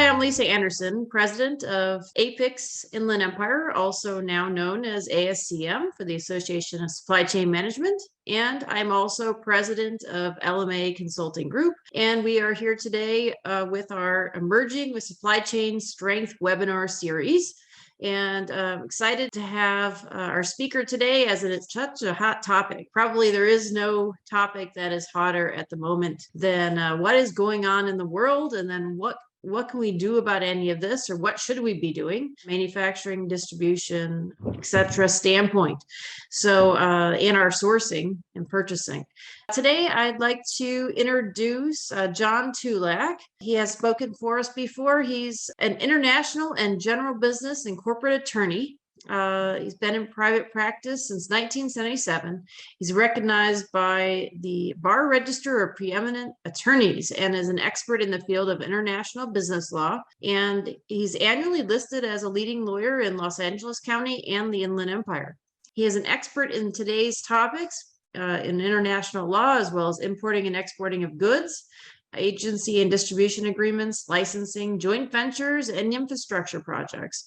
Hi, I'm Lisa Anderson, president of Apex Inland Empire, also now known as ASCM for the Association of Supply Chain Management. And I'm also president of LMA Consulting Group. And we are here today with our Emerging with Supply Chain Strength webinar series. And excited to have our speaker today, as it's such a hot topic. Probably there is no topic that is hotter at the moment than what is going on in the world, and then what can we do about any of this, or what should we be doing, manufacturing, distribution, etc. standpoint. So in our sourcing and purchasing. Today, I'd like to introduce John Tulac. He has spoken for us before. He's an international and general business and corporate attorney. He's been in private practice since 1977. He's recognized by the Bar Register of Preeminent Attorneys and is an expert in the field of international business law. And he's annually listed as a leading lawyer in Los Angeles County and the Inland Empire. He is an expert in today's topics in international law, as well as importing and exporting of goods, agency and distribution agreements, licensing, joint ventures, and infrastructure projects.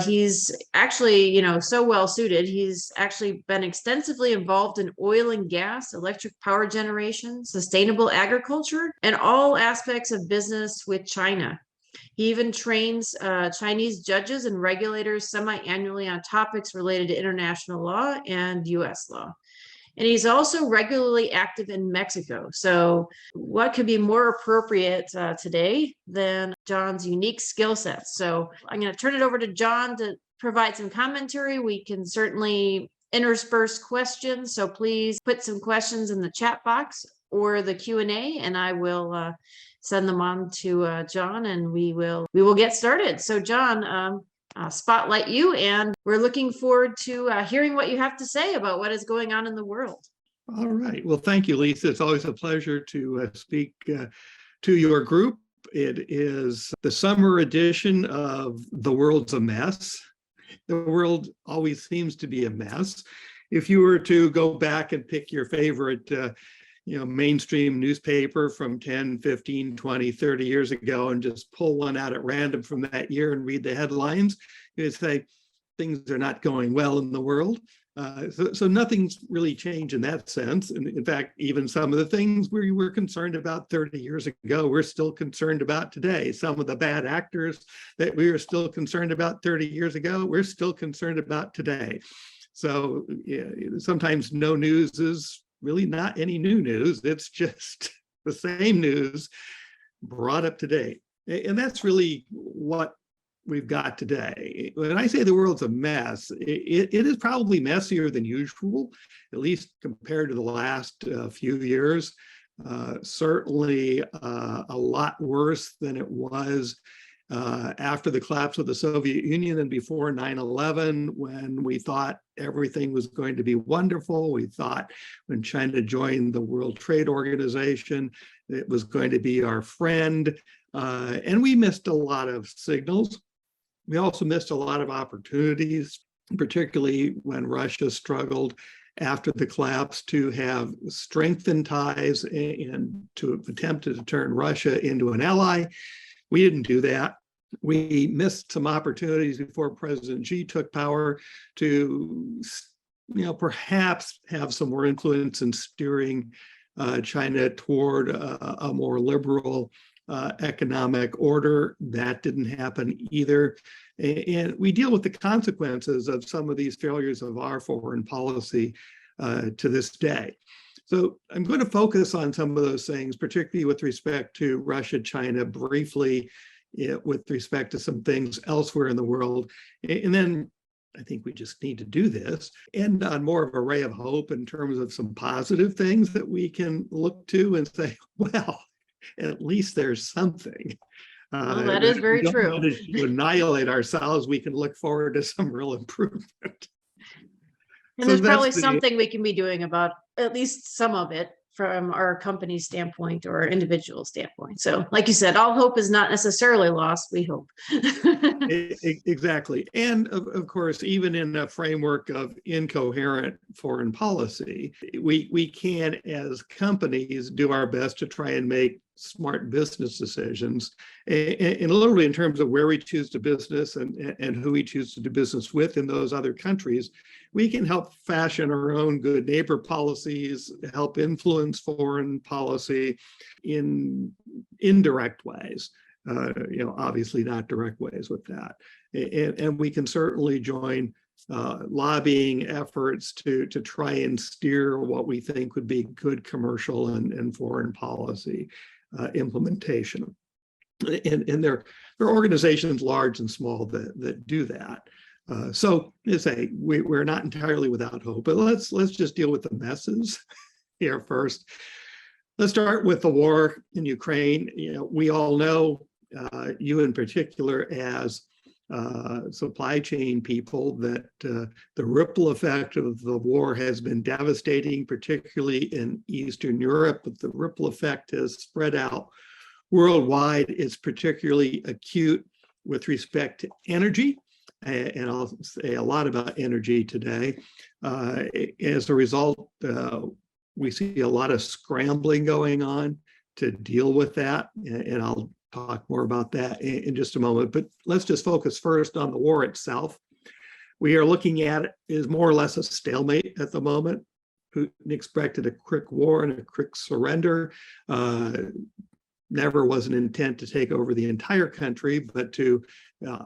He's actually, so well suited. He's actually been extensively involved in oil and gas, electric power generation, sustainable agriculture, and all aspects of business with China. He even trains Chinese judges and regulators semi-annually on topics related to international law and U.S. law. And he's also regularly active in Mexico. So what could be more appropriate today than John's unique skill sets? So I'm going to turn it over to John to provide some commentary. We can certainly intersperse questions. So please put some questions in the chat box or the Q&A, and I will send them on to John, and we will get started. So John, spotlight you, and we're looking forward to hearing what you have to say about what is going on in the world. All right. Well, thank you, Lisa. It's always a pleasure to speak to your group. It is the summer edition of The World's a Mess. The world always seems to be a mess. If you were to go back and pick your favorite mainstream newspaper from 10, 15, 20, 30 years ago and just pull one out at random from that year and read the headlines, you'd say things are not going well in the world. So nothing's really changed in that sense. And in fact, even some of the things we were concerned about 30 years ago, we're still concerned about today. Some of the bad actors that we were still concerned about 30 years ago, we're still concerned about today. So sometimes no news is really not any new news. It's just the same news brought up to date. And that's really what we've got today. When I say the world's a mess, it is probably messier than usual, at least compared to the last few years. Certainly a lot worse than it was after the collapse of the Soviet Union and before 9/11, when we thought everything was going to be wonderful. We thought when China joined the World Trade Organization, it was going to be our friend. And we missed a lot of signals. We also missed a lot of opportunities, particularly when Russia struggled after the collapse to have strengthened ties and to attempt to turn Russia into an ally. We didn't do that. We missed some opportunities before President Xi took power to, perhaps have some more influence in steering China toward a more liberal economic order. That didn't happen either. And we deal with the consequences of some of these failures of our foreign policy to this day. So I'm going to focus on some of those things, particularly with respect to Russia, China, briefly, with respect to some things elsewhere in the world. And then I think we just need to do this, end on more of a ray of hope in terms of some positive things that we can look to and say, well, at least there's something. Well, that is very true. To annihilate ourselves, we can look forward to some real improvement. And there's probably something we can be doing about at least some of it. from our company standpoint or individual standpoint. So like you said, all hope is not necessarily lost, we hope. Exactly. And of course, even in a framework of incoherent foreign policy, we can, as companies, do our best to try and make smart business decisions. And literally in terms of where we choose to business and who we choose to do business with in those other countries, we can help fashion our own good neighbor policies, help influence foreign policy in indirect ways. Obviously not direct ways with that. And we can certainly join lobbying efforts to try and steer what we think would be good commercial and foreign policy implementation. And there are organizations large and small that do that. So as I say, we're not entirely without hope, but let's just deal with the messes here first. Let's start with the war in Ukraine. We all know, you in particular, as supply chain people, that the ripple effect of the war has been devastating, particularly in Eastern Europe, but the ripple effect has spread out worldwide. It's particularly acute with respect to energy, and I'll say a lot about energy today. As a result, we see a lot of scrambling going on to deal with that, and I'll talk more about that in just a moment. But let's just focus first on the war itself. We are looking at it as more or less a stalemate at the moment. Putin expected a quick war and a quick surrender. Never was an intent to take over the entire country, but to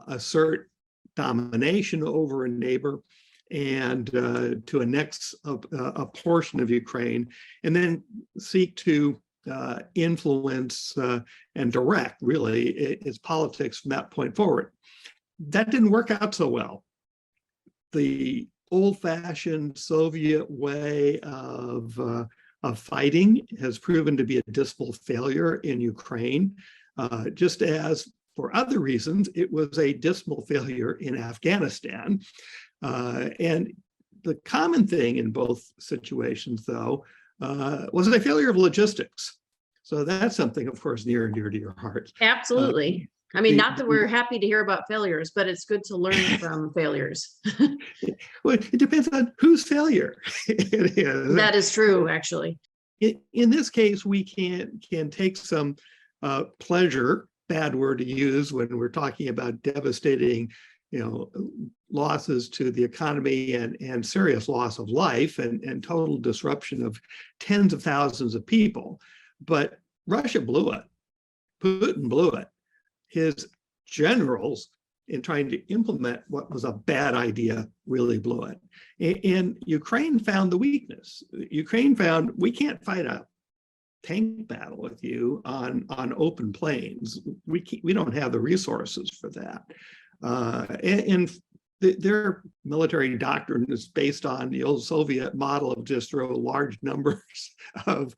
assert domination over a neighbor and to annex a portion of Ukraine, and then seek to influence and direct, really, its politics from that point forward. That didn't work out so well. The old-fashioned Soviet way of fighting has proven to be a dismal failure in Ukraine, just as for other reasons, it was a dismal failure in Afghanistan. And the common thing in both situations, though, was a failure of logistics. So that's something, of course, near and dear to your heart. Absolutely. I mean, not that we're happy to hear about failures, but it's good to learn from failures. Well, it depends on whose failure it is. That is true, actually. In this case, we can take some pleasure, bad word to use when we're talking about devastating, losses to the economy and serious loss of life and total disruption of tens of thousands of people. But Russia blew it. Putin blew it. His generals, in trying to implement what was a bad idea, really blew it. And Ukraine found the weakness. Ukraine found, we can't fight a tank battle with you on open plains. We don't have the resources for that. And their military doctrine is based on the old Soviet model of just throw large numbers of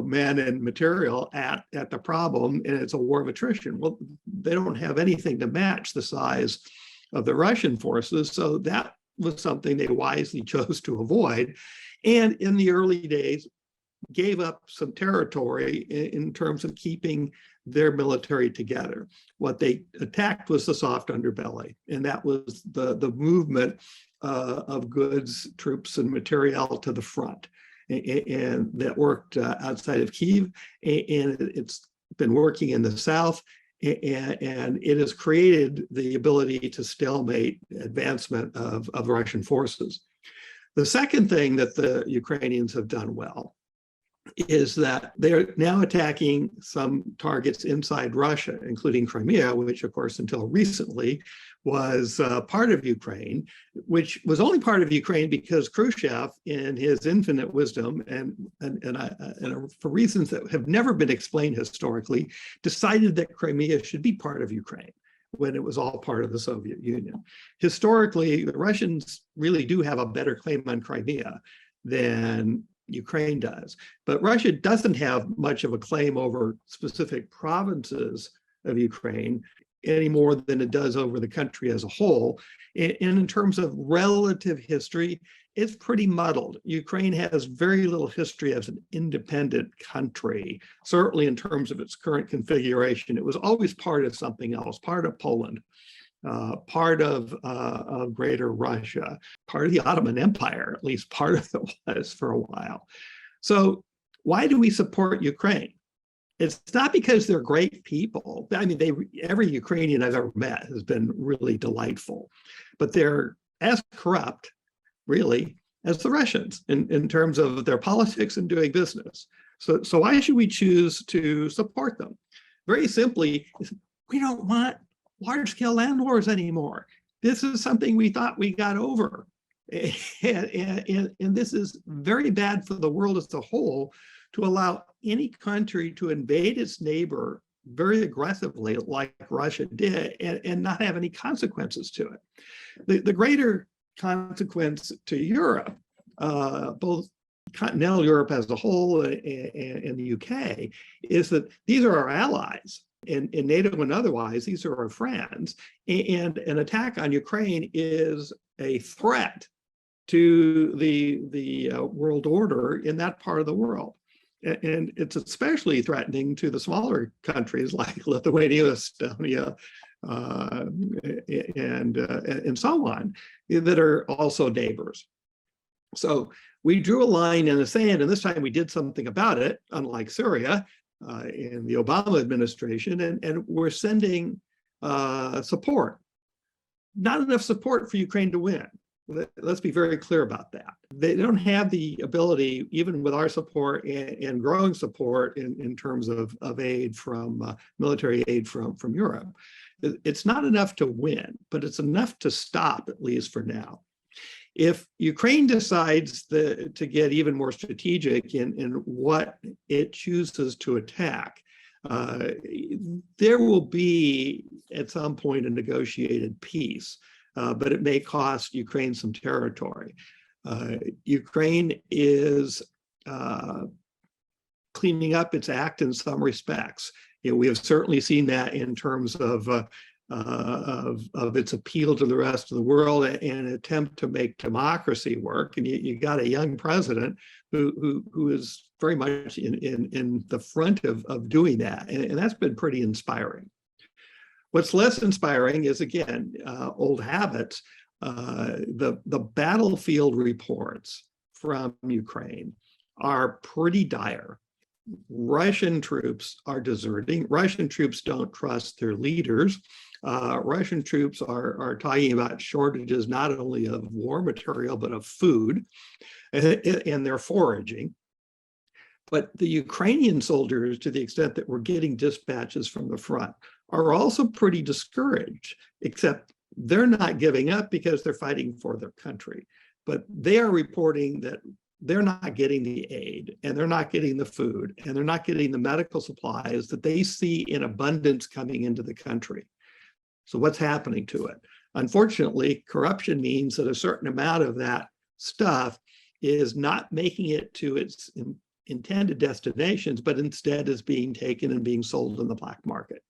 men and material at the problem, and it's a war of attrition. Well, they don't have anything to match the size of the Russian forces, so that was something they wisely chose to avoid. And in the early days, gave up some territory in terms of keeping their military together. What they attacked was the soft underbelly, and that was the movement of goods, troops, and material to the front. And that worked outside of Kyiv, and it's been working in the south, and it has created the ability to stalemate advancement of Russian forces. The second thing that the Ukrainians have done well is that they're now attacking some targets inside Russia, including Crimea, which, of course, until recently was part of Ukraine, which was only part of Ukraine because Khrushchev, in his infinite wisdom and for reasons that have never been explained historically, decided that Crimea should be part of Ukraine when it was all part of the Soviet Union. Historically, the Russians really do have a better claim on Crimea than Ukraine does. But Russia doesn't have much of a claim over specific provinces of Ukraine any more than it does over the country as a whole. And in terms of relative history, it's pretty muddled. Ukraine has very little history as an independent country, certainly in terms of its current configuration. It was always part of something else, part of Poland, part of Greater Russia, part of the Ottoman Empire, at least part of it was for a while. So why do we support Ukraine? It's not because they're great people. I mean, every Ukrainian I've ever met has been really delightful, but they're as corrupt, really, as the Russians in terms of their politics and doing business. So why should we choose to support them? Very simply, we don't want large-scale land wars anymore. This is something we thought we got over. And this is very bad for the world as a whole, to allow any country to invade its neighbor very aggressively like Russia did and not have any consequences to it. The greater consequence to Europe, both continental Europe as a whole and the UK, is that these are our allies. In NATO and otherwise, these are our friends. And an attack on Ukraine is a threat to the world order in that part of the world. And it's especially threatening to the smaller countries like Lithuania, Estonia, and so on, that are also neighbors. So we drew a line in the sand, and this time we did something about it, unlike Syria in the Obama administration, and we're sending support. Not enough support for Ukraine to win. Let's be very clear about that. They don't have the ability, even with our support and growing support in terms of aid from military aid from Europe. It's not enough to win, but it's enough to stop, at least for now. If Ukraine decides to get even more strategic in what it chooses to attack, there will be at some point a negotiated peace. But it may cost Ukraine some territory. Ukraine is cleaning up its act in some respects. We have certainly seen that in terms of its appeal to the rest of the world and an attempt to make democracy work. And you got a young president who is very much in the front of doing that, and that's been pretty inspiring. What's less inspiring is, again, old habits. The battlefield reports from Ukraine are pretty dire. Russian troops are deserting. Russian troops don't trust their leaders. Russian troops are talking about shortages not only of war material, but of food, and they're foraging. But the Ukrainian soldiers, to the extent that we're getting dispatches from the front, are also pretty discouraged, except they're not giving up because they're fighting for their country. But they are reporting that they're not getting the aid, and they're not getting the food, and they're not getting the medical supplies that they see in abundance coming into the country. So what's happening to it? Unfortunately, corruption means that a certain amount of that stuff is not making it to its intended destinations, but instead is being taken and being sold in the black market.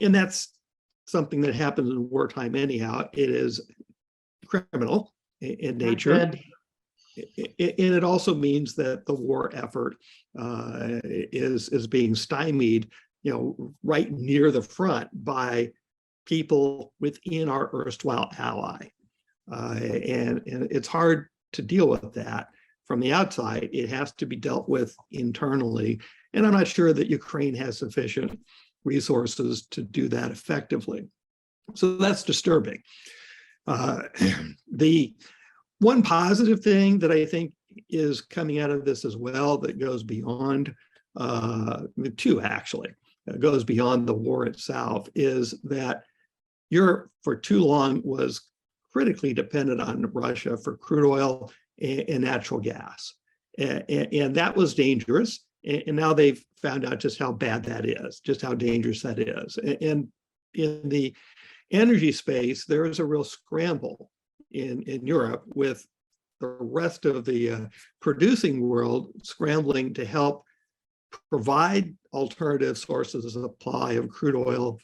And that's something that happens in wartime anyhow. It is criminal in nature. And it also means that the war effort is being stymied, right near the front by people within our erstwhile ally. And it's hard to deal with that from the outside. It has to be dealt with internally. And I'm not sure that Ukraine has sufficient resources to do that effectively. So that's disturbing. The one positive thing that I think is coming out of this as well that goes beyond, two actually, goes beyond the war itself, is that Europe for too long was critically dependent on Russia for crude oil and natural gas. And that was dangerous. And now they've found out just how bad that is, just how dangerous that is. And in the energy space, there is a real scramble in Europe, with the rest of the producing world scrambling to help provide alternative sources of supply of crude oil,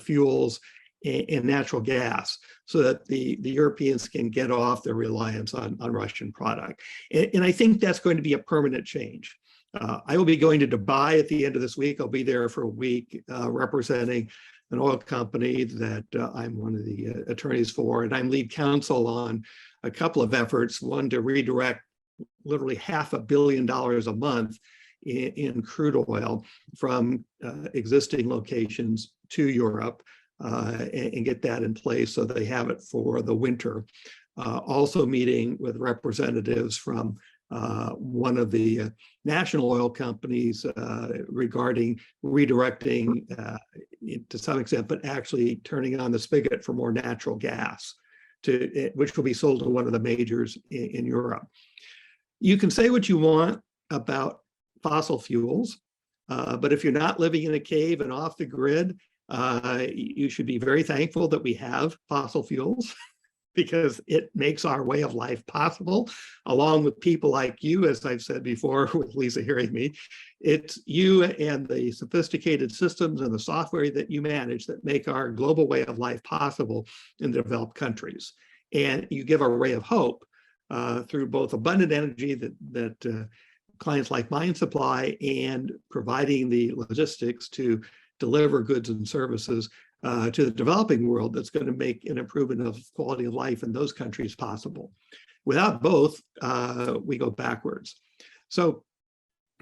fuels, and natural gas so that the Europeans can get off their reliance on Russian product. And I think that's going to be a permanent change. I will be going to Dubai at the end of this week. I'll be there for a week representing an oil company that I'm one of the attorneys for, and I'm lead counsel on a couple of efforts, one to redirect literally $500 million a month in crude oil from existing locations to Europe and get that in place so they have it for the winter. Also meeting with representatives from one of the national oil companies regarding redirecting to some extent, but actually turning on the spigot for more natural gas, which will be sold to one of the majors in Europe. You can say what you want about fossil fuels, but if you're not living in a cave and off the grid, you should be very thankful that we have fossil fuels because it makes our way of life possible, along with people like you, as I've said before, with Lisa hearing me. It's you and the sophisticated systems and the software that you manage that make our global way of life possible in the developed countries. And you give a ray of hope through both abundant energy that clients like mine supply and providing the logistics to deliver goods and services to the developing world that's going to make an improvement of quality of life in those countries possible. Without both, we go backwards. So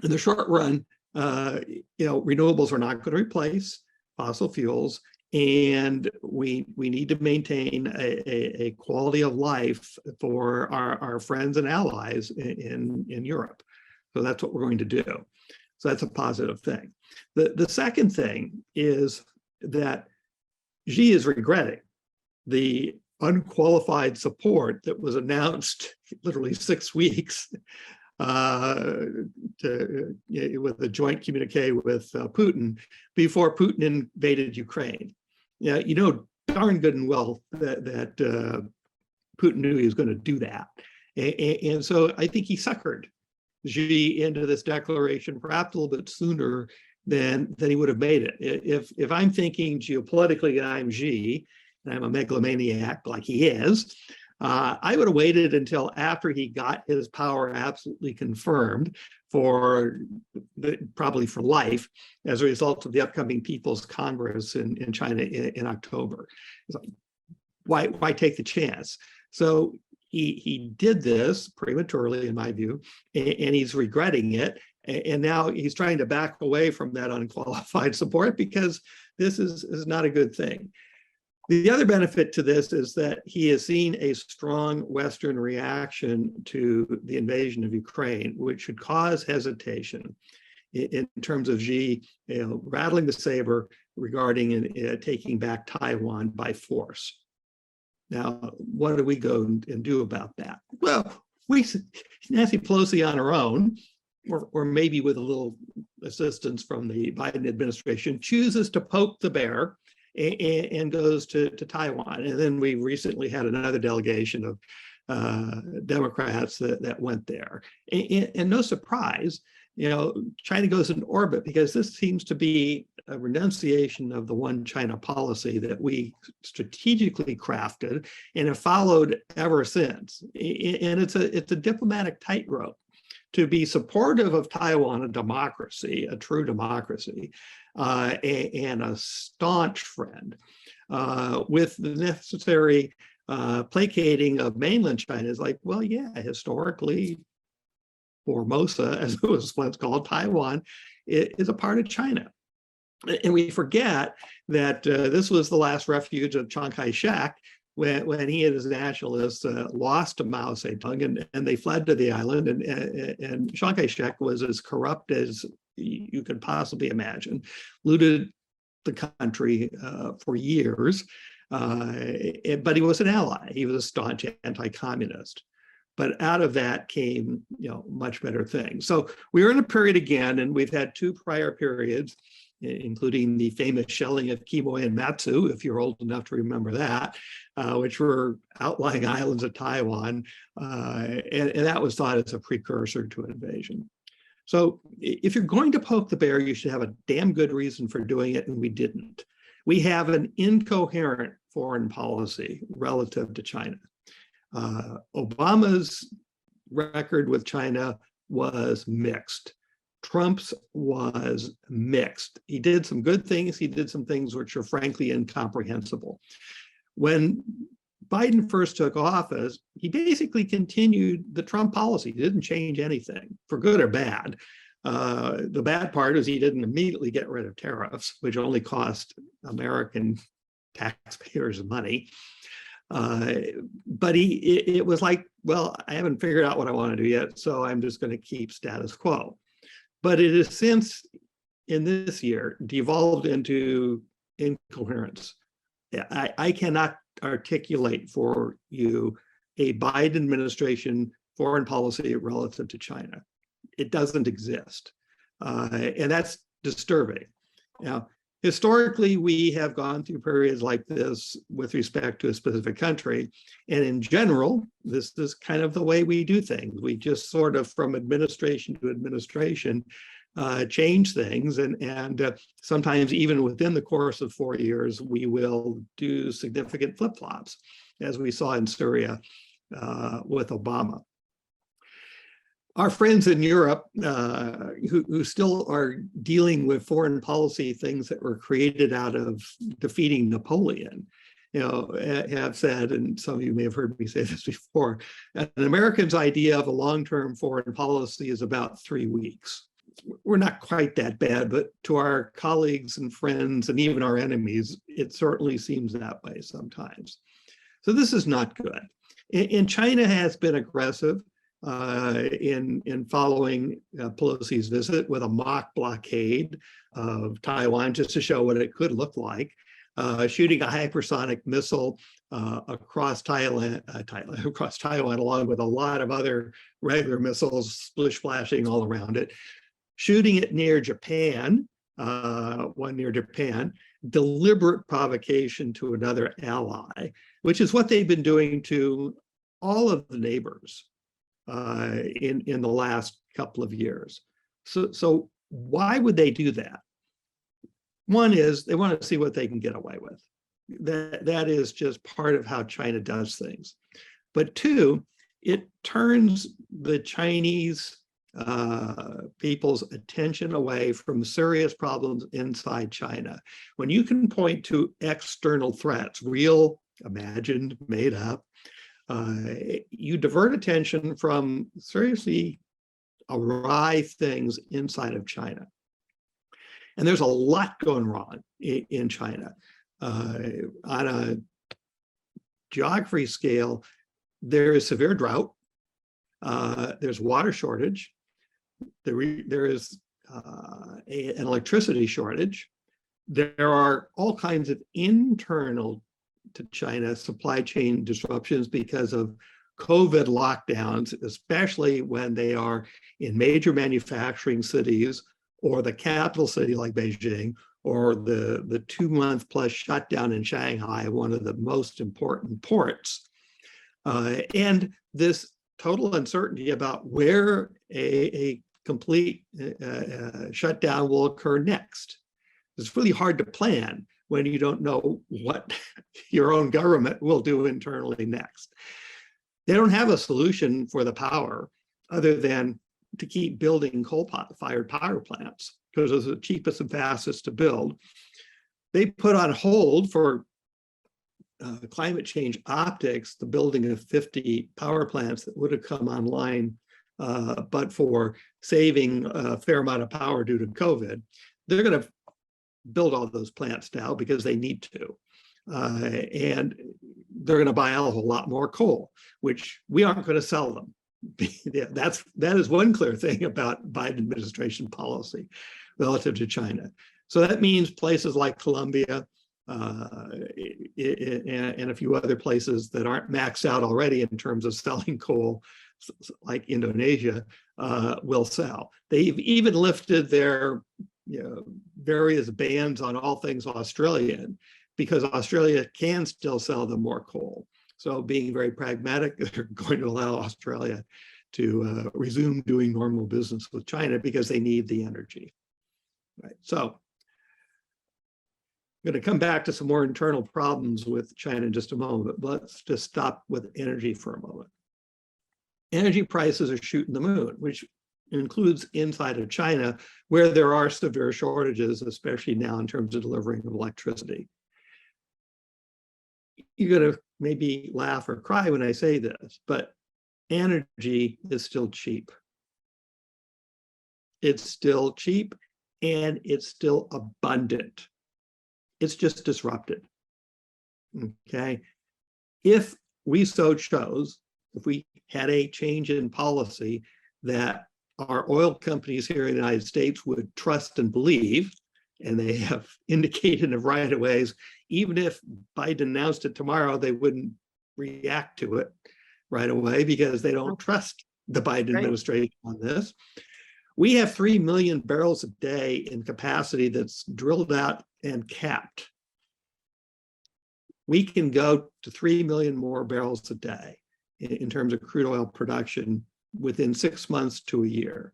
in the short run, renewables are not going to replace fossil fuels, and we need to maintain a quality of life for our friends and allies in Europe. So that's what we're going to do. So that's a positive thing. The second thing is that Xi is regretting the unqualified support that was announced literally 6 weeks with a joint communique with Putin before Putin invaded Ukraine. Yeah, you know darn good and well that Putin knew he was going to do that. And so I think he suckered Xi into this declaration perhaps a little bit sooner than he would have made it. If I'm thinking geopolitically and I'm Xi, and I'm a megalomaniac like he is, I would have waited until after he got his power absolutely confirmed probably for life as a result of the upcoming People's Congress in China in October. It's like, why take the chance? So he did this prematurely, in my view, and he's regretting it. And now he's trying to back away from that unqualified support because this is not a good thing. The other benefit to this is that he has seen a strong Western reaction to the invasion of Ukraine, which should cause hesitation in terms of Xi rattling the saber regarding taking back Taiwan by force. Now, what do we go and do about that? Well, Nancy Pelosi on her own, or maybe with a little assistance from the Biden administration, chooses to poke the bear and goes to Taiwan. And then we recently had another delegation of Democrats that went there. And no surprise, China goes in orbit because this seems to be a renunciation of the one China policy that we strategically crafted and have followed ever since. And it's a diplomatic tightrope to be supportive of Taiwan, a democracy, a true democracy, and a staunch friend with the necessary placating of mainland China. Is like, well, yeah, historically, Formosa, as it was once called, Taiwan, is a part of China. And we forget that this was the last refuge of Chiang Kai-shek when he and his nationalists lost to Mao Zedong and they fled to the island. And Chiang Kai-shek was as corrupt as you could possibly imagine, looted the country for years, but he was an ally. He was a staunch anti-communist. But out of that came, much better things. So we're in a period again, and we've had two prior periods, including the famous shelling of Quemoy and Matsu, if you're old enough to remember that, which were outlying islands of Taiwan. And that was thought as a precursor to an invasion. So if you're going to poke the bear, you should have a damn good reason for doing it, and we didn't. we have an incoherent foreign policy relative to China. Obama's record with China was mixed. Trump's was mixed. He did some good things. He did some things which are frankly incomprehensible. When Biden first took office, he basically continued the Trump policy. He didn't change anything, for good or bad. The bad part is he didn't immediately get rid of tariffs, which only cost American taxpayers money. But it was like, well, I haven't figured out what I want to do yet, so I'm just going to keep status quo. But it has since, in this year, devolved into incoherence. I cannot articulate for you a Biden administration foreign policy relative to China. It doesn't exist. And that's disturbing. Now, historically, we have gone through periods like this with respect to a specific country. And in general, this is kind of the way we do things. We just sort of, from administration to administration, change things. And sometimes even within the course of 4 years, we will do significant flip-flops, as we saw in Syria with Obama. Our friends in Europe who still are dealing with foreign policy things that were created out of defeating Napoleon, have said, and some of you may have heard me say this before, an American's idea of a long-term foreign policy is about 3 weeks. We're not quite that bad, but to our colleagues and friends and even our enemies, it certainly seems that way sometimes. So this is not good. And China has been aggressive in following Pelosi's visit with a mock blockade of Taiwan just to show what it could look like, shooting a hypersonic missile across Taiwan, along with a lot of other regular missiles splish flashing all around it, shooting it near Japan, one near Japan, deliberate provocation to another ally, which is what they've been doing to all of the neighbors in the last couple of years. So why would they do that? One is they want to see what they can get away with. That is just part of how China does things. But two, it turns the Chinese people's attention away from serious problems inside China. When you can point to external threats, real, imagined, made up, you divert attention from seriously awry things inside of China. And there's a lot going wrong in China. On a geography scale, there is severe drought. There's water shortage. There is an electricity shortage. There are all kinds of internal to China supply chain disruptions because of COVID lockdowns, especially when they are in major manufacturing cities or the capital city like Beijing, or the 2-month plus shutdown in Shanghai, one of the most important ports. And this total uncertainty about where a complete shutdown will occur next. It's really hard to plan when you don't know what your own government will do internally next. They don't have a solution for the power other than to keep building coal-fired power plants because it's the cheapest and fastest to build. They put on hold for climate change optics the building of 50 power plants that would have come online but for saving a fair amount of power due to COVID. They're going to build all those plants now because they need to. And they're going to buy a whole lot more coal, which we aren't going to sell them. That is one clear thing about Biden administration policy relative to China. So that means places like Colombia and a few other places that aren't maxed out already in terms of selling coal, like Indonesia, will sell. They've even lifted their various bans on all things Australian because Australia can still sell them more coal. So being very pragmatic, they're going to allow Australia to resume doing normal business with China because they need the energy. Right. So I'm going to come back to some more internal problems with China in just a moment, but let's just stop with energy for a moment. Energy prices are shooting the moon, which includes inside of China, where there are severe shortages, especially now in terms of delivering of electricity. You're going to maybe laugh or cry when I say this, but energy is still cheap. It's still cheap and it's still abundant. It's just disrupted. Okay. If we so chose, if we had a change in policy that our oil companies here in the United States would trust and believe, and they have indicated in right of ways, even if Biden announced it tomorrow, they wouldn't react to it right away because they don't trust the Biden administration on this. We have 3 million barrels a day in capacity that's drilled out and capped. We can go to 3 million more barrels a day in terms of crude oil production within 6 months to a year.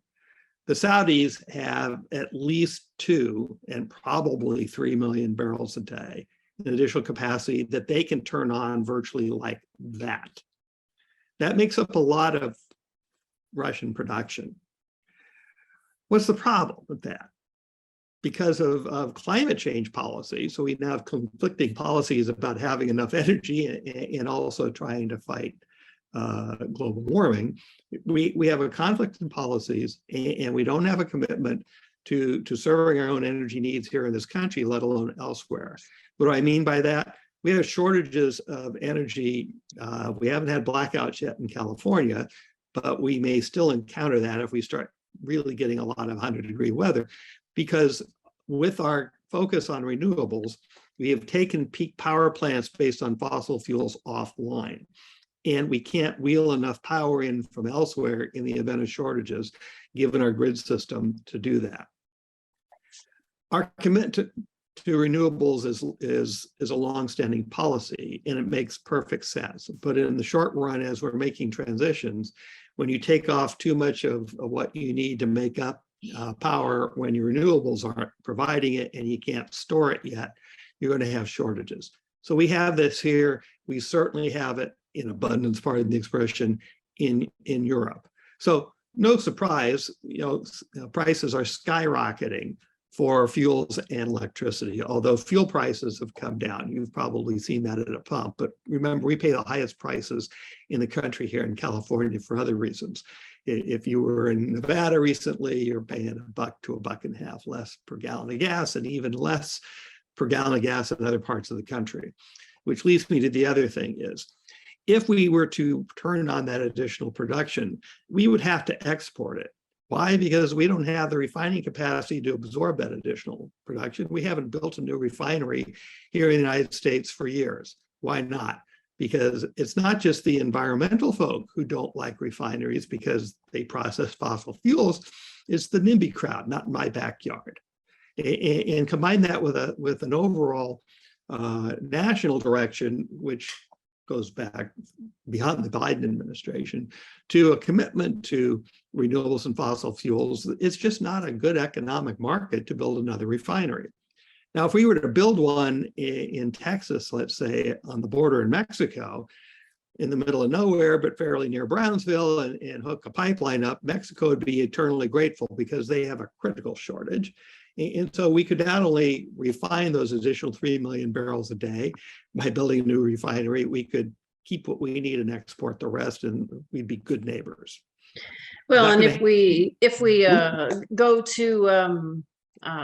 The Saudis have at least 2 and probably 3 million barrels a day in additional capacity that they can turn on virtually like that. That makes up a lot of Russian production. What's the problem with that? Because of climate change policy, so we now have conflicting policies about having enough energy and also trying to fight global warming. We have a conflict in policies, and we don't have a commitment to serving our own energy needs here in this country, let alone elsewhere. What do I mean by that? We have shortages of energy. We haven't had blackouts yet in California, but we may still encounter that if we start really getting a lot of 100-degree weather, because with our focus on renewables, we have taken peak power plants based on fossil fuels offline. And we can't wheel enough power in from elsewhere in the event of shortages, given our grid system to do that. Our commitment to renewables is a longstanding policy, and it makes perfect sense. But in the short run, as we're making transitions, when you take off too much of what you need to make up power when your renewables aren't providing it and you can't store it yet, you're going to have shortages. So we have this here. We certainly have it in abundance, pardon the expression, in Europe. So no surprise, prices are skyrocketing for fuels and electricity, although fuel prices have come down. You've probably seen that at a pump, but remember, we pay the highest prices in the country here in California for other reasons. If you were in Nevada recently, you're paying $1 to $1.50 less per gallon of gas, and even less per gallon of gas in other parts of the country. Which leads me to the other thing is, if we were to turn on that additional production, we would have to export it. Why? Because we don't have the refining capacity to absorb that additional production. We haven't built a new refinery here in the United States for years. Why not? Because it's not just the environmental folk who don't like refineries because they process fossil fuels. It's the NIMBY crowd, not in my backyard. And combine that with an overall national direction, which goes back beyond the Biden administration, to a commitment to renewables and fossil fuels. It's just not a good economic market to build another refinery. Now, if we were to build one in Texas, let's say on the border in Mexico, in the middle of nowhere, but fairly near Brownsville, and hook a pipeline up, Mexico would be eternally grateful because they have a critical shortage. And so we could not only refine those additional 3 million barrels a day by building a new refinery, we could keep what we need and export the rest, and we'd be good neighbors. Well, and if we go to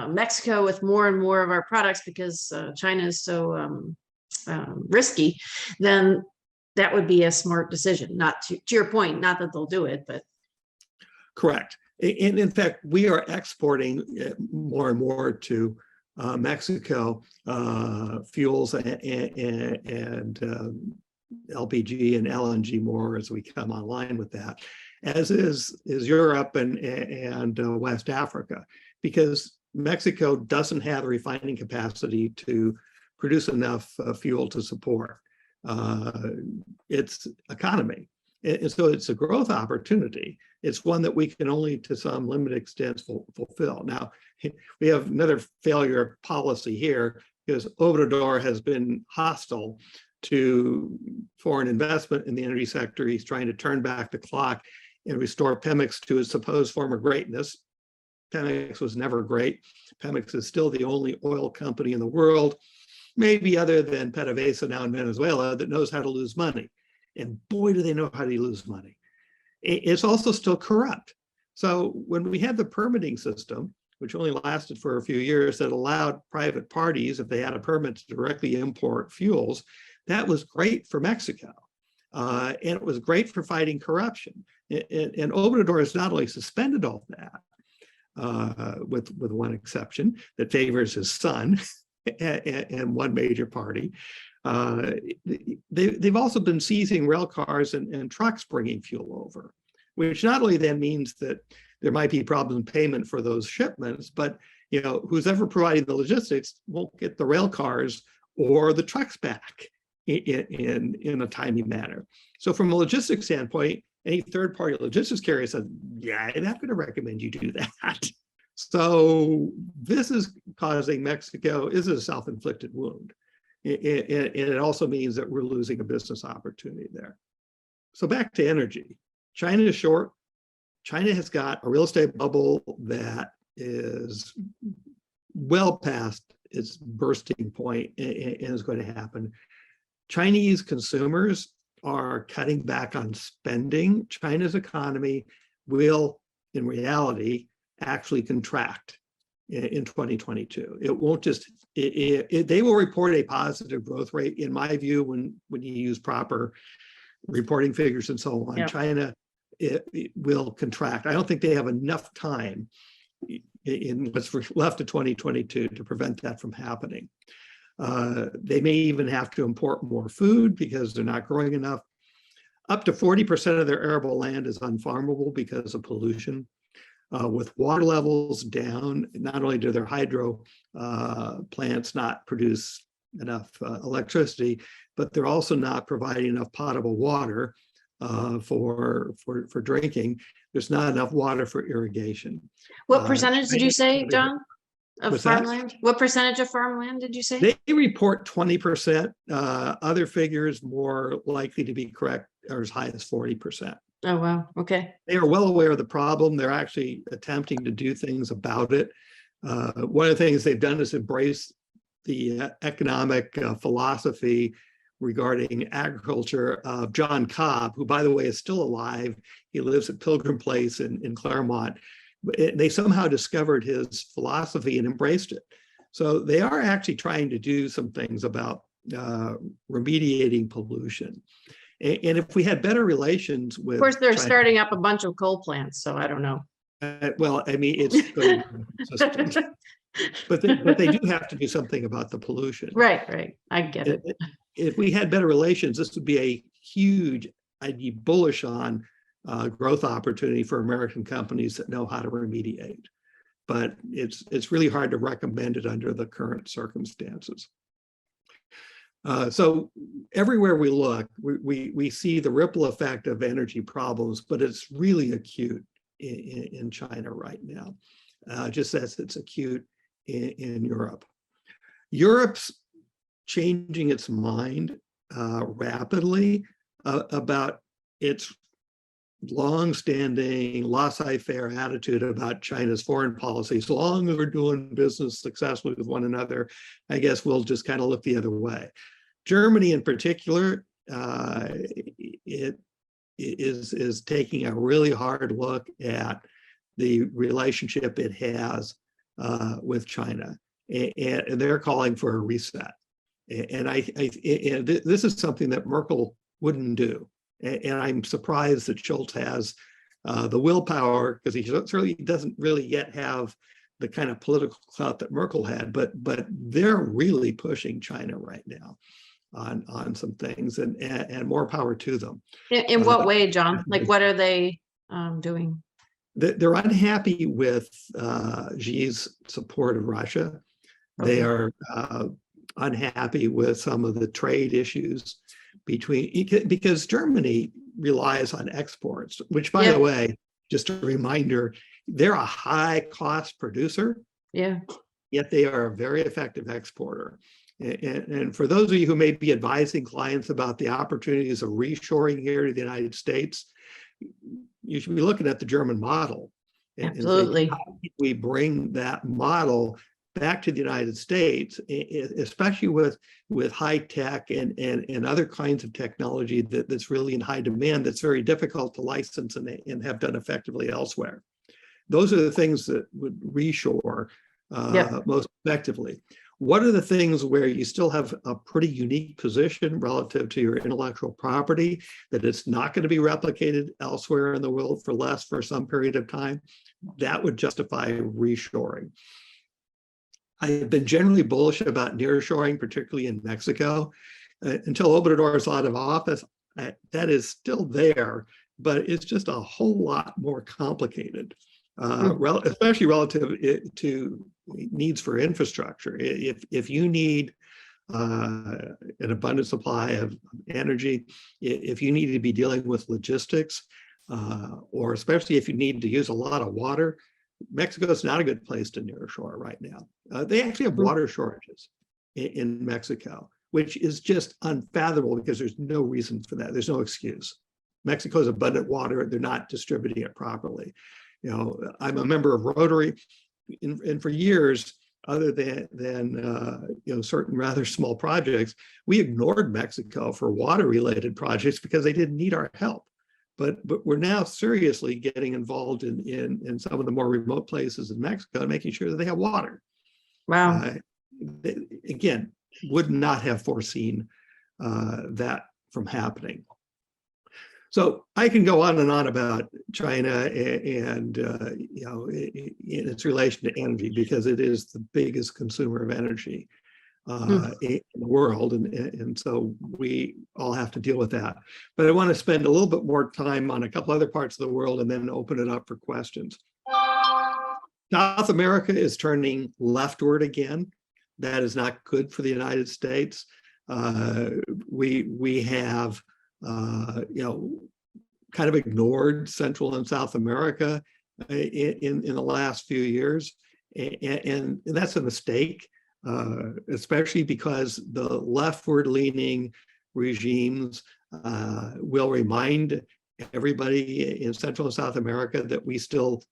Mexico with more and more of our products because China is so risky, then that would be a smart decision. Not to your point, not that they'll do it, but correct. And in fact, we are exporting more and more to Mexico fuels and LPG and LNG more as we come online with that, as is Europe and West Africa, because Mexico doesn't have the refining capacity to produce enough fuel to support its economy. And so it's a growth opportunity. It's one that we can only to some limited extent fulfill. Now, we have another failure of policy here. because Obrador has been hostile to foreign investment in the energy sector. He's trying to turn back the clock and restore Pemex to its supposed former greatness. Pemex was never great. Pemex is still the only oil company in the world, maybe other than PDVSA now in Venezuela, that knows how to lose money. And boy, do they know how to lose money. It's also still corrupt. So when we had the permitting system, which only lasted for a few years, that allowed private parties, if they had a permit, to directly import fuels, that was great for Mexico. And it was great for fighting corruption. And Obrador has not only suspended all that, with one exception that favors his son and one major party. They've also been seizing rail cars and trucks bringing fuel over, which not only then means that there might be problems in payment for those shipments, but who's ever providing the logistics won't get the rail cars or the trucks back in a timely manner. So from a logistics standpoint, any third-party logistics carrier says, yeah, I'm not going to recommend you do that. So this is causing Mexico, is a self-inflicted wound. And it also means that we're losing a business opportunity there. So back to energy. China is short. China has got a real estate bubble that is well past its bursting point and is going to happen. Chinese consumers are cutting back on spending. China's economy will, in reality, actually contract in 2022. It won't just, they will report a positive growth rate, in my view, when you use proper reporting figures and so on. Yeah. China, it will contract. I don't think they have enough time in what's left of 2022 to prevent that from happening. They may even have to import more food because they're not growing enough. Up to 40% of their arable land is unfarmable because of pollution. With water levels down, not only do their hydro plants not produce enough electricity, but they're also not providing enough potable water for drinking. There's not enough water for irrigation. What percentage did you say, John, of farmland? What percentage of farmland did you say? They report 20%. Other figures more likely to be correct are as high as 40%. Oh, wow. Okay. They are well aware of the problem. They're actually attempting to do things about it. One of the things they've done is embrace the economic philosophy regarding agriculture of John Cobb, who, by the way, is still alive. He lives at Pilgrim Place in Claremont. They somehow discovered his philosophy and embraced it. So they are actually trying to do some things about remediating pollution. And if we had better relations with, of course, they're starting up a bunch of coal plants, so I don't know. Well, I mean, it's good, but they do have to do something about the pollution. Right. I get it. If we had better relations, this would be a huge, I'd be bullish on growth opportunity for American companies that know how to remediate. But it's really hard to recommend it under the current circumstances. So everywhere we look, we see the ripple effect of energy problems, but it's really acute in China right now, just as it's acute in Europe. Europe's changing its mind rapidly about its long-standing laissez-faire attitude about China's foreign policy. So long as we're doing business successfully with one another, I guess we'll just kind of look the other way. Germany in particular, it is taking a really hard look at the relationship it has with China, and they're calling for a reset. And this is something that Merkel wouldn't do. And I'm surprised that Scholz has the willpower, because he certainly doesn't really yet have the kind of political clout that Merkel had, but they're really pushing China right now on some things, and more power to them. In what way, John? Like, what are they doing? They're unhappy with Xi's support of Russia. Okay. They are unhappy with some of the trade issues because Germany relies on exports, which, by the way, just a reminder, they're a high cost producer. Yeah. yet they are a very effective exporter. And for those of you who may be advising clients about the opportunities of reshoring here to the United States, you should be looking at the German model and think, Absolutely. how can we bring that model back to the United States, especially with high tech and other kinds of technology that's really in high demand, that's very difficult to license and have done effectively elsewhere. Those are the things that would reshore most effectively. What are the things where you still have a pretty unique position relative to your intellectual property, that it's not going to be replicated elsewhere in the world for less for some period of time? That would justify reshoring. I have been generally bullish about nearshoring, particularly in Mexico. Until Obrador is out of office, that is still there, but it's just a whole lot more complicated, especially relative to needs for infrastructure. If you need an abundant supply of energy, if you need to be dealing with logistics, or especially if you need to use a lot of water, Mexico is not a good place to nearshore right now. They actually have water shortages in Mexico, which is just unfathomable because there's no reason for that. There's no excuse. Mexico has abundant water. They're not distributing it properly. You know, I'm a member of Rotary, and for years, other than certain rather small projects, we ignored Mexico for water-related projects because they didn't need our help. But we're now seriously getting involved in some of the more remote places in Mexico and making sure that they have water. Wow. Again, would not have foreseen that from happening. So I can go on and on about China and in its relation to energy, because it is the biggest consumer of energy in the world, and so we all have to deal with that. But I want to spend a little bit more time on a couple other parts of the world and then open it up for questions. South America is turning leftward again. That is not good for the United States. We have kind of ignored Central and South America in the last few years, and that's a mistake. Especially because the leftward-leaning regimes will remind everybody in Central and South America that we still,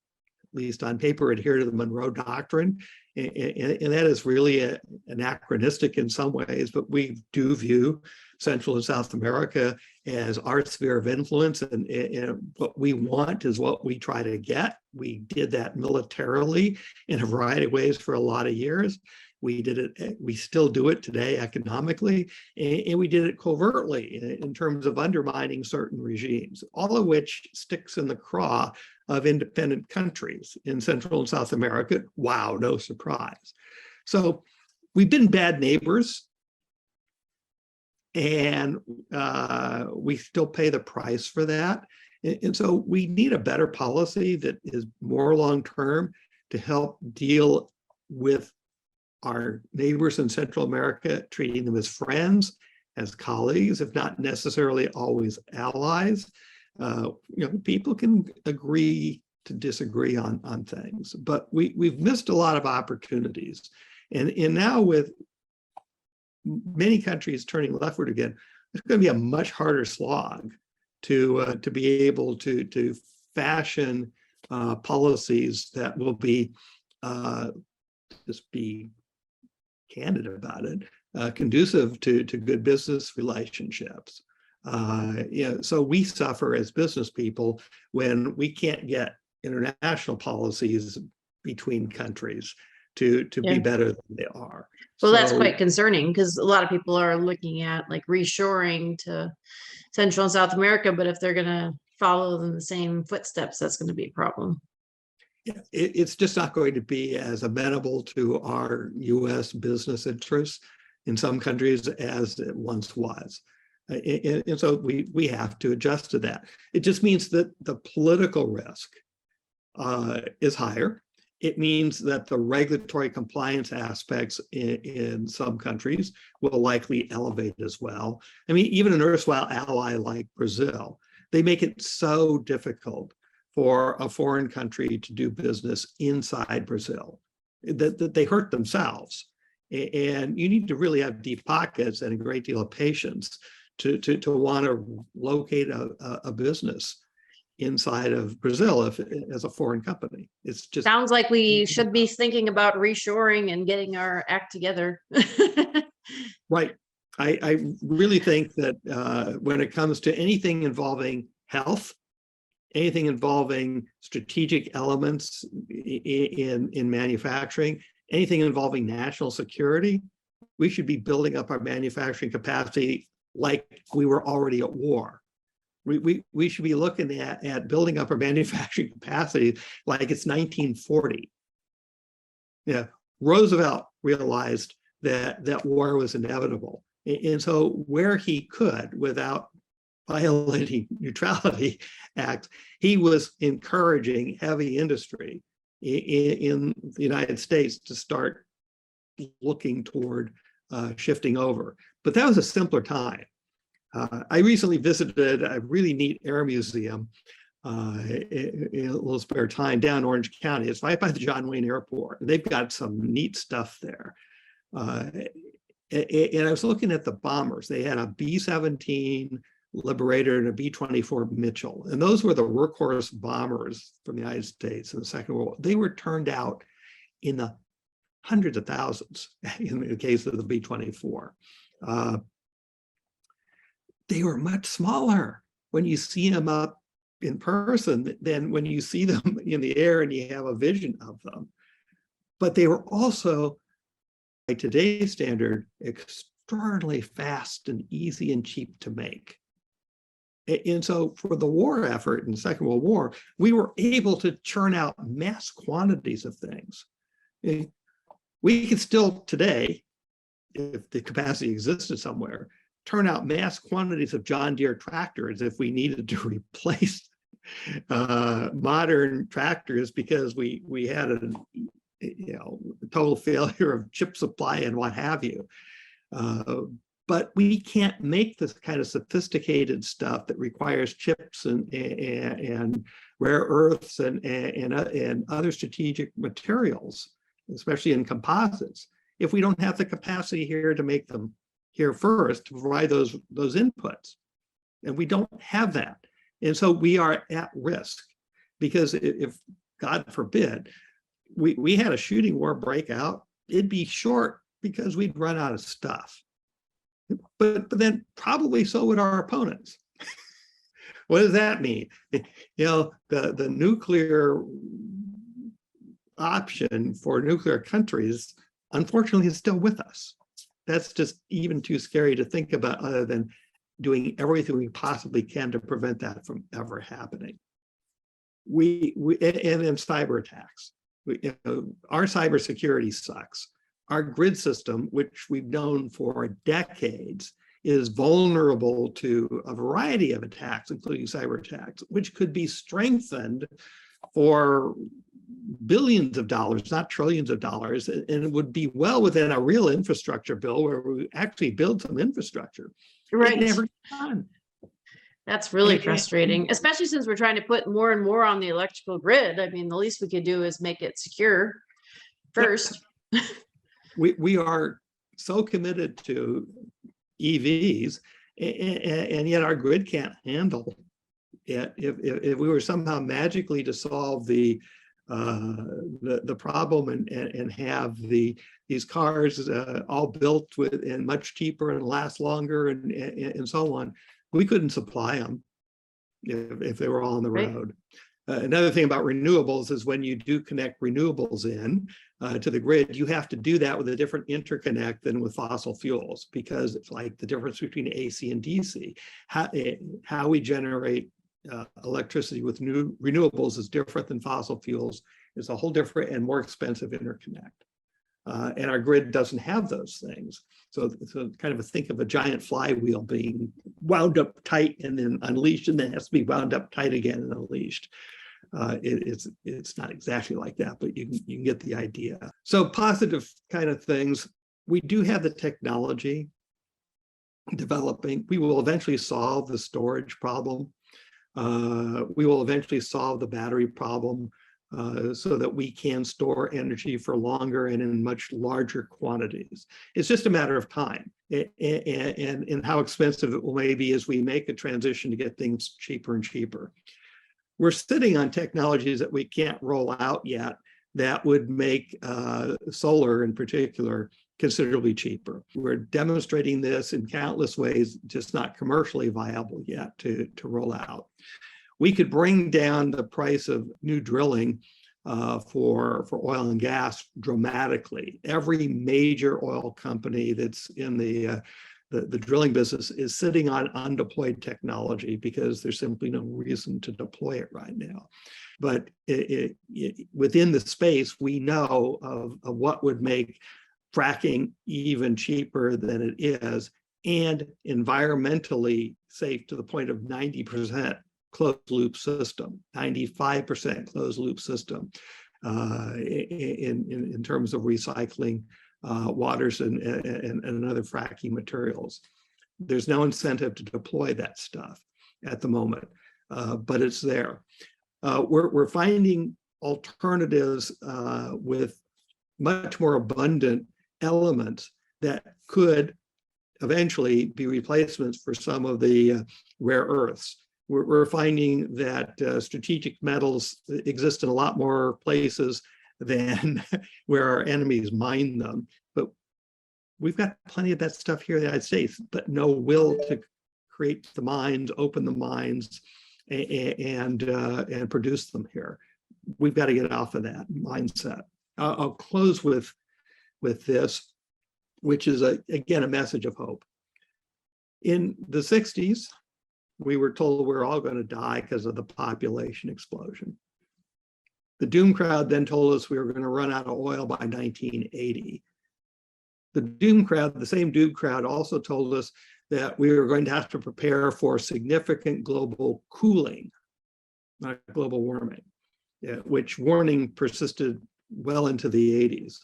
at least on paper, adhere to the Monroe Doctrine. And that is really anachronistic in some ways, but we do view Central and South America as our sphere of influence, and what we want is what we try to get. We did that militarily in a variety of ways for a lot of years. We did it, we still do it today economically, and we did it covertly in terms of undermining certain regimes, all of which sticks in the craw of independent countries in Central and South America. Wow, no surprise. So we've been bad neighbors, and we still pay the price for that. And so we need a better policy that is more long-term to help deal with our neighbors in Central America, treating them as friends, as colleagues, if not necessarily always allies. People can agree to disagree on things, but we've missed a lot of opportunities. And now with many countries turning leftward again, it's going to be a much harder slog to be able to fashion policies that will be just be candid about it, conducive to good business relationships. So we suffer as business people when we can't get international policies between countries to be better than they are. Well, that's quite concerning, because a lot of people are looking at like reshoring to Central and South America, but if they're going to follow in the same footsteps, that's going to be a problem. Yeah, it's just not going to be as amenable to our U.S. business interests in some countries as it once was. And so we have to adjust to that. It just means that the political risk is higher. It means that the regulatory compliance aspects in some countries will likely elevate as well. I mean, even an erstwhile ally like Brazil, they make it so difficult for a foreign country to do business inside Brazil. that they hurt themselves. And you need to really have deep pockets and a great deal of patience to want to locate a business inside of Brazil as a foreign company. It's just sounds like we should be thinking about reshoring and getting our act together. right. I really think that when it comes to anything involving health, anything involving strategic elements in manufacturing, anything involving national security, we should be building up our manufacturing capacity like we were already at war. We should be looking at building up our manufacturing capacity like it's 1940. Yeah, Roosevelt realized that war was inevitable. And so where he could, without violating neutrality act, he was encouraging heavy industry in the United States to start looking toward shifting over. But that was a simpler time. I recently visited a really neat air museum in a little spare time down Orange County. It's right by the John Wayne Airport. They've got some neat stuff there. And I was looking at the bombers. They had a B-17 Liberator and a B-24 Mitchell. And those were the workhorse bombers from the United States in the Second World War. They were turned out in the hundreds of thousands in the case of the B-24. They were much smaller when you see them up in person than when you see them in the air and you have a vision of them. But they were also, by today's standard, extraordinarily fast and easy and cheap to make. And so for the war effort in the Second World War, we were able to churn out mass quantities of things. We could still today, if the capacity existed somewhere, turn out mass quantities of John Deere tractors if we needed to replace modern tractors because we had a total failure of chip supply and what have you. But we can't make this kind of sophisticated stuff that requires chips and rare earths and other strategic materials, especially in composites, if we don't have the capacity here to make them here first to provide those inputs. And we don't have that. And so we are at risk because if, God forbid, we had a shooting war break out, it'd be short because we'd run out of stuff. But then probably so would our opponents. What does that mean? The nuclear option for nuclear countries, unfortunately, is still with us. That's just even too scary to think about, other than doing everything we possibly can to prevent that from ever happening. And cyber attacks. Our cybersecurity sucks. Our grid system, which we've known for decades, is vulnerable to a variety of attacks, including cyber attacks, which could be strengthened for billions of dollars, not trillions of dollars, and it would be well within a real infrastructure bill where we actually build some infrastructure. Right. It never done. That's really frustrating, especially since we're trying to put more and more on the electrical grid. I mean, the least we could do is make it secure first. We are so committed to EVs, and yet our grid can't handle it. If we were somehow magically to solve the problem and have these cars all built with and much cheaper and last longer and so on, we couldn't supply them if they were all on the road. Another thing about renewables is when you do connect renewables in to the grid, you have to do that with a different interconnect than with fossil fuels, because it's like the difference between AC and DC. How we generate electricity with new renewables is different than fossil fuels. It's a whole different and more expensive interconnect. And our grid doesn't have those things. So kind of think of a giant flywheel being wound up tight and then unleashed, and then has to be wound up tight again and unleashed. It's not exactly like that, but you can get the idea. So positive kind of things. We do have the technology developing. We will eventually solve the storage problem. We will eventually solve the battery problem. so that we can store energy for longer and in much larger quantities. It's just a matter of time and how expensive it may be as we make a transition to get things cheaper and cheaper. We're sitting on technologies that we can't roll out yet that would make solar in particular considerably cheaper. We're demonstrating this in countless ways, just not commercially viable yet to roll out. We could bring down the price of new drilling for oil and gas dramatically. Every major oil company that's in the drilling business is sitting on undeployed technology because there's simply no reason to deploy it right now. But within the space, we know of what would make fracking even cheaper than it is and environmentally safe to the point of 90% closed loop system, 95% closed loop system in terms of recycling waters and other fracking materials. There's no incentive to deploy that stuff at the moment, but it's there. We're finding alternatives with much more abundant elements that could eventually be replacements for some of the rare earths. We're finding that strategic metals exist in a lot more places than where our enemies mine them. But we've got plenty of that stuff here in the United States, but no will to create the mines, open the mines, and produce them here. We've got to get off of that mindset. I'll close with this, which is again a message of hope. In the 60s, we were told we're all going to die because of the population explosion. The doom crowd then told us we were going to run out of oil by 1980. The same doom crowd also told us that we were going to have to prepare for significant global cooling, not global warming, which warning persisted well into the 80s.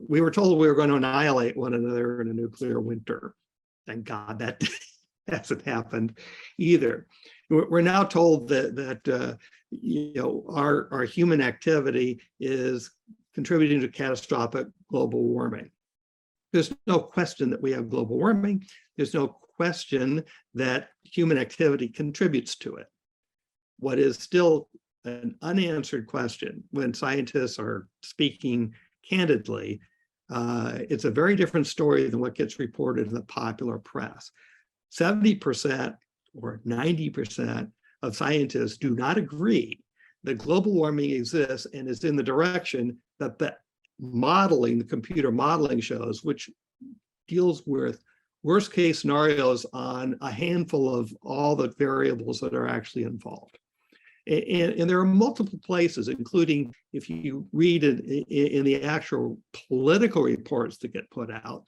We were told we were going to annihilate one another in a nuclear winter. Thank God that hasn't happened either. We're now told that our human activity is contributing to catastrophic global warming. There's no question that we have global warming. There's no question that human activity contributes to it. What is still an unanswered question when scientists are speaking candidly, it's a very different story than what gets reported in the popular press. 70% or 90% of scientists do not agree that global warming exists and is in the direction that the computer modeling shows, which deals with worst case scenarios on a handful of all the variables that are actually involved. And there are multiple places, including if you read in the actual political reports that get put out,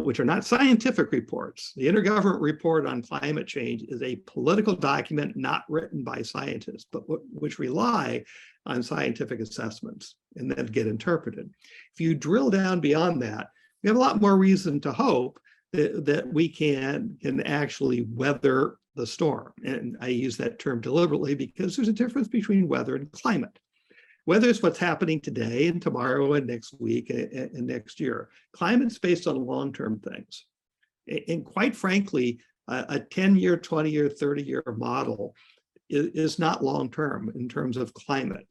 which are not scientific reports. The Intergovernmental Report on Climate Change is a political document not written by scientists, but which rely on scientific assessments and then get interpreted. If you drill down beyond that, we have a lot more reason to hope that we can actually weather the storm. And I use that term deliberately because there's a difference between weather and climate. Weather is what's happening today and tomorrow and next week and next year. Climate's based on long-term things. And quite frankly, a 10-year, 20-year, 30-year model is not long-term in terms of climate.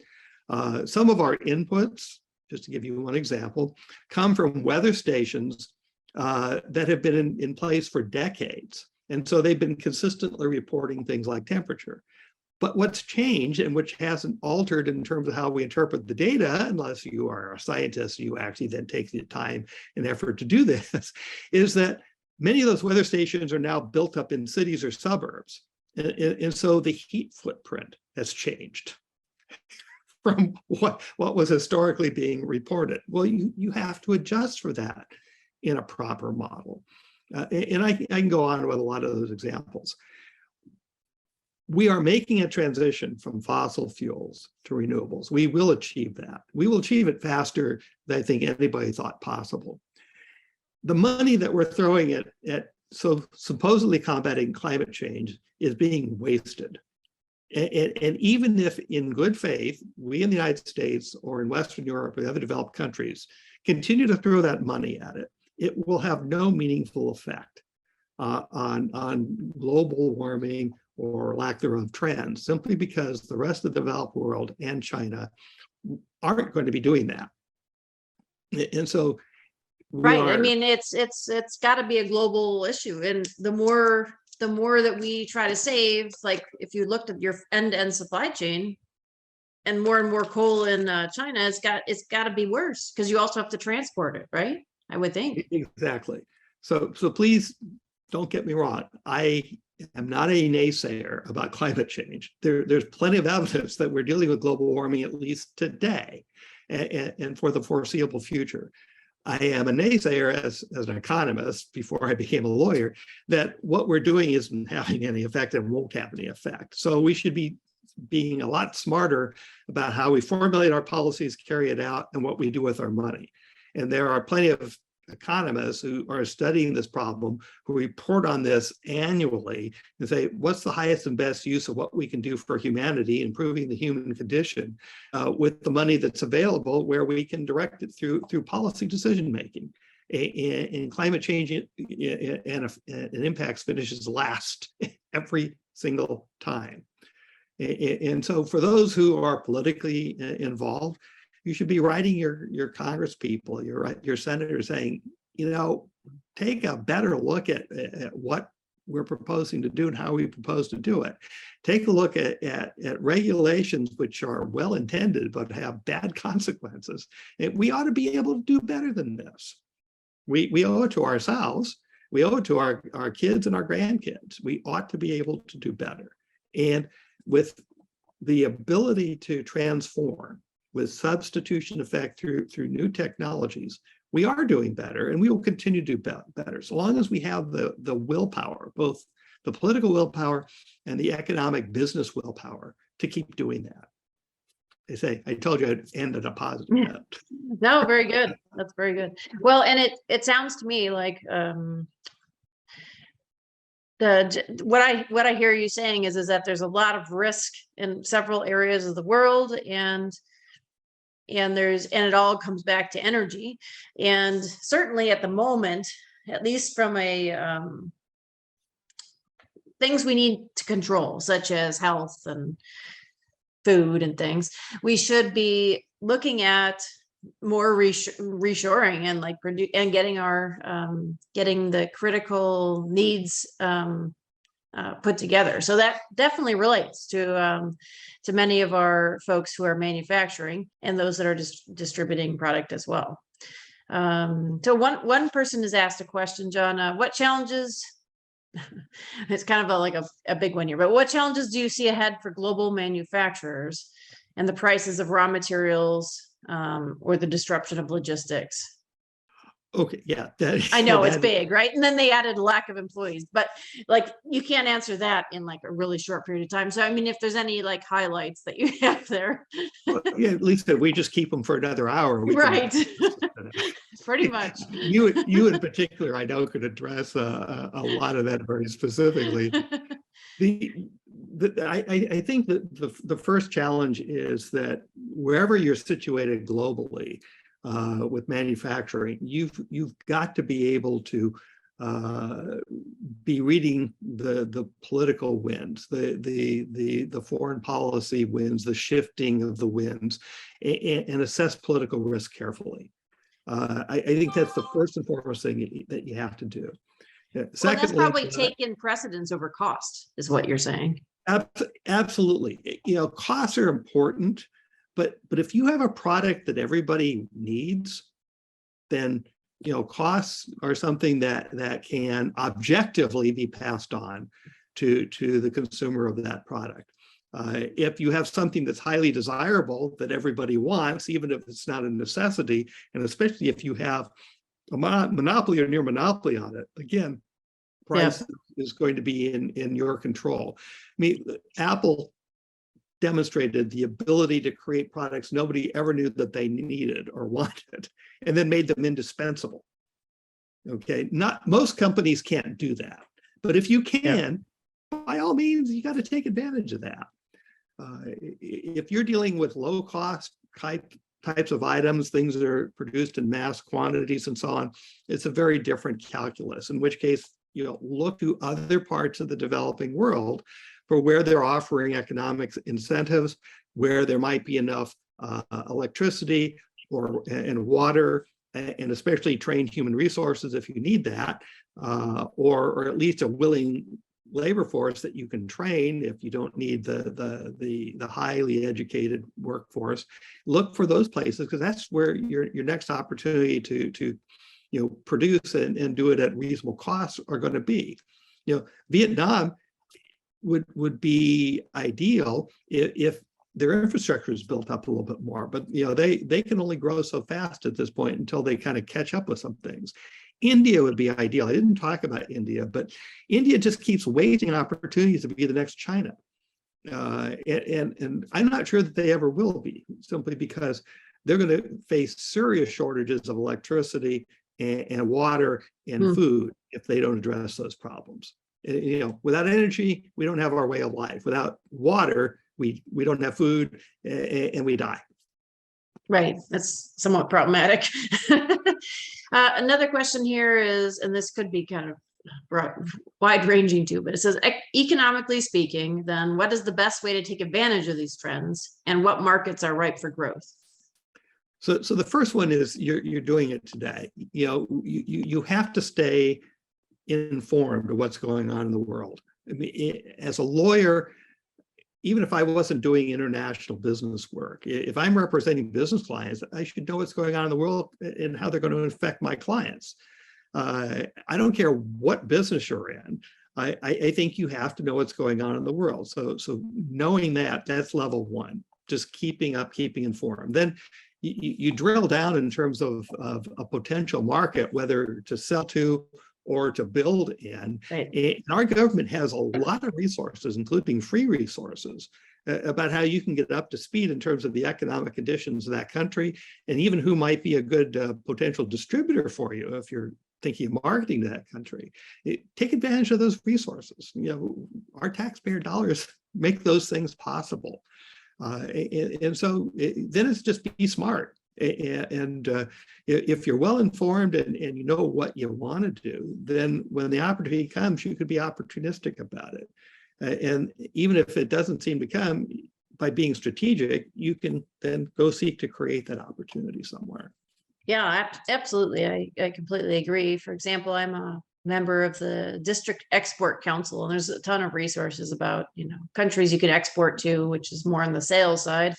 Some of our inputs, just to give you one example, come from weather stations that have been in place for decades. And so they've been consistently reporting things like temperature. But what's changed and which hasn't altered in terms of how we interpret the data, unless you are a scientist, you actually then take the time and effort to do this, is that many of those weather stations are now built up in cities or suburbs. And so the heat footprint has changed from what was historically being reported. Well, you have to adjust for that in a proper model. And I can go on with a lot of those examples. We are making a transition from fossil fuels to renewables. We will achieve that. We will achieve it faster than I think anybody thought possible. The money that we're throwing at so supposedly combating climate change is being wasted. And even if in good faith, we in the United States or in Western Europe or other developed countries continue to throw that money at it, it will have no meaningful effect on global warming or lack thereof trends, simply because the rest of the developed world and China aren't going to be doing that. And so right. I mean, it's got to be a global issue, and the more that we try to save, like if you looked at your end-to-end supply chain, and more coal in China, it's got to be worse because you also have to transport it, right? I would think. Exactly. So please don't get me wrong. I am not a naysayer about climate change. There's plenty of evidence that we're dealing with global warming, at least today, and for the foreseeable future. I am a naysayer as an economist before I became a lawyer, that what we're doing isn't having any effect and won't have any effect. So we should be being a lot smarter about how we formulate our policies, carry it out, and what we do with our money. And there are plenty of economists who are studying this problem, who report on this annually and say, what's the highest and best use of what we can do for humanity, improving the human condition with the money that's available, where we can direct it through policy decision making. And climate change and impacts finishes last every single time. And so for those who are politically involved, you should be writing your Congress people, your senators, saying, take a better look at what we're proposing to do and how we propose to do it. Take a look at regulations which are well intended but have bad consequences. And we ought to be able to do better than this. We owe it to ourselves. We owe it to our kids and our grandkids. We ought to be able to do better. And with the ability to transform with substitution effect through new technologies, we are doing better, and we will continue to do better so long as we have the willpower, both the political willpower and the economic business willpower, to keep doing that. I told you I'd end on a positive note. No, very good. That's very good. Well, and it sounds to me like what I hear you saying is that there's a lot of risk in several areas of the world, and it all comes back to energy. And certainly at the moment, at least from a things we need to control, such as health and food and things, we should be looking at more reshoring and like and getting the critical needs put together. So that definitely relates to many of our folks who are manufacturing and those that are distributing product as well. So one person has asked a question, John, what challenges, it's kind of a big one here, but what challenges do you see ahead for global manufacturers and the prices of raw materials or the disruption of logistics? Okay, yeah. I know it's big, right? And then they added lack of employees, but you can't answer that in a really short period of time. So, I mean, if there's any highlights that you have there. Well, yeah, at least if we just keep them for another hour. Right. Pretty much. You in particular, I know, could address a lot of that very specifically. I think that the first challenge is that wherever you're situated globally, with manufacturing, you've got to be able to be reading the political winds, the foreign policy winds, the shifting of the winds, and assess political risk carefully. I think that's the first and foremost thing that you have to do. Secondly, that's probably taken precedence over cost, is what you're saying. Absolutely. Costs are important. But if you have a product that everybody needs, then costs are something that can objectively be passed on to the consumer of that product. If you have something that's highly desirable that everybody wants, even if it's not a necessity, and especially if you have a monopoly or near monopoly on it, again, price is going to be in your control. I mean, Apple demonstrated the ability to create products nobody ever knew that they needed or wanted, and then made them indispensable. Okay, not most companies can't do that, but if you can, by all means, you got to take advantage of that. If you're dealing with low cost types of items, things that are produced in mass quantities and so on, it's a very different calculus, in which case, look to other parts of the developing world for where they're offering economic incentives, where there might be enough electricity and water, and especially trained human resources if you need that, or at least a willing labor force that you can train if you don't need the highly educated workforce. Look for those places, because that's where your next opportunity to produce and do it at reasonable costs are going to be. Vietnam would be ideal if their infrastructure is built up a little bit more, but they can only grow so fast at this point until they kind of catch up with some things. India would be ideal. I didn't talk about India, but India just keeps wasting opportunities to be the next China. And I'm not sure that they ever will be, simply because they're going to face serious shortages of electricity and water and food if they don't address those problems. Without energy, we don't have our way of life. Without water, we don't have food, and we die. Right. That's somewhat problematic. Another question here is, and this could be kind of wide ranging too, but it says, economically speaking, then what is the best way to take advantage of these trends, and what markets are ripe for growth? So the first one is you're doing it today. You have to stay informed of what's going on in the world. I mean, as a lawyer, even if I wasn't doing international business work, if I'm representing business clients, I should know what's going on in the world and how they're going to affect my clients. I don't care what business you're in. I think you have to know what's going on in the world. So knowing that's level one, just keeping informed. Then you drill down in terms of a potential market, whether to sell to or to build in. Right. And our government has a lot of resources, including free resources, about how you can get up to speed in terms of the economic conditions of that country, and even who might be a good potential distributor for you if you're thinking of marketing to that country. Take advantage of those resources. Our taxpayer dollars make those things possible. And so then it's just be smart. And if you're well informed and you know what you want to do, then when the opportunity comes, you could be opportunistic about it. And even if it doesn't seem to come, by being strategic, you can then go seek to create that opportunity somewhere. Yeah, absolutely. I completely agree. For example, I'm a member of the District Export Council, and there's a ton of resources about, countries you can export to, which is more on the sales side.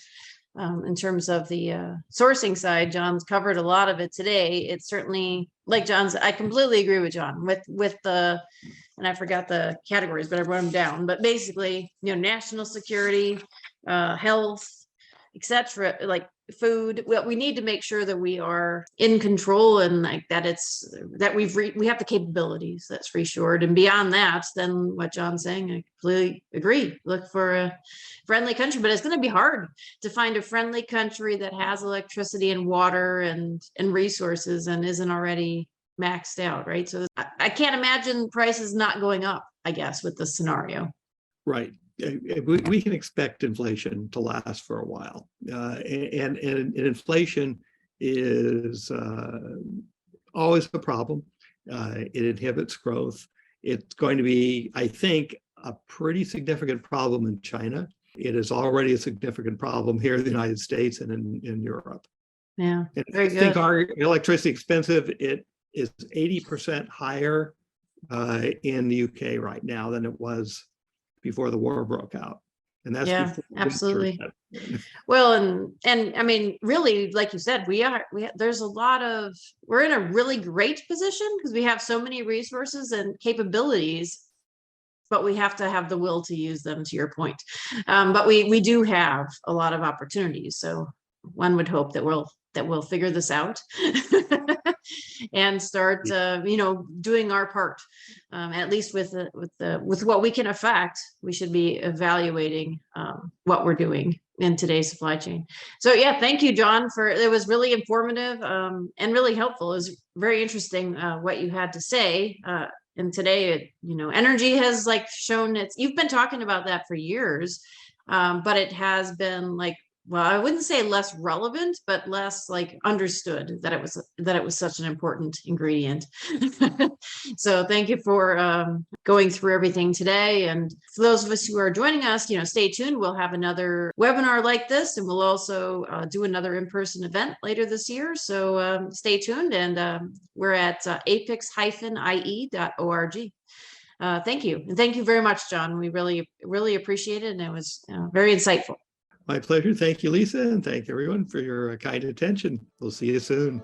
In terms of the sourcing side, John's covered a lot of it today. It's certainly like John's. I completely agree with John with the, and I forgot the categories, but I wrote them down. But basically, national security, health, etc., like food. Well, we need to make sure that we are in control, and like that we have the capabilities. That's reassured. And beyond that, then what John's saying, I completely agree. Look for a friendly country, but it's going to be hard to find a friendly country that has electricity and water and resources and isn't already maxed out, right? So I can't imagine prices not going up, I guess, with this scenario. Right. We can expect inflation to last for a while, and inflation is always a problem. It inhibits growth. It's going to be, I think, a pretty significant problem in China. It is already a significant problem here in the United States and in Europe. Yeah, and very I good. think our electricity expensive. It is 80% higher in the UK right now than it was before the war broke out. And that's absolutely. Well, and I mean, really, like you said, there's a lot of, we're in a really great position because we have so many resources and capabilities, but we have to have the will to use them, to your point. But we do have a lot of opportunities. So one would hope that we'll figure this out and start, doing our part. At least with what we can affect, we should be evaluating what we're doing in today's supply chain. So yeah, thank you, John, it was really informative and really helpful. It was very interesting what you had to say. And today, energy has shown you've been talking about that for years. But it has been like, well, I wouldn't say less relevant, but less like understood that it was such an important ingredient. So thank you for going through everything today. And for those of us who are joining us, stay tuned. We'll have another webinar like this, and we'll also do another in-person event later this year. So stay tuned, and we're at apix-ie.org. Thank you. And thank you very much, John. We really, really appreciate it. And it was very insightful. My pleasure. Thank you, Lisa, and thank everyone for your kind attention. We'll see you soon.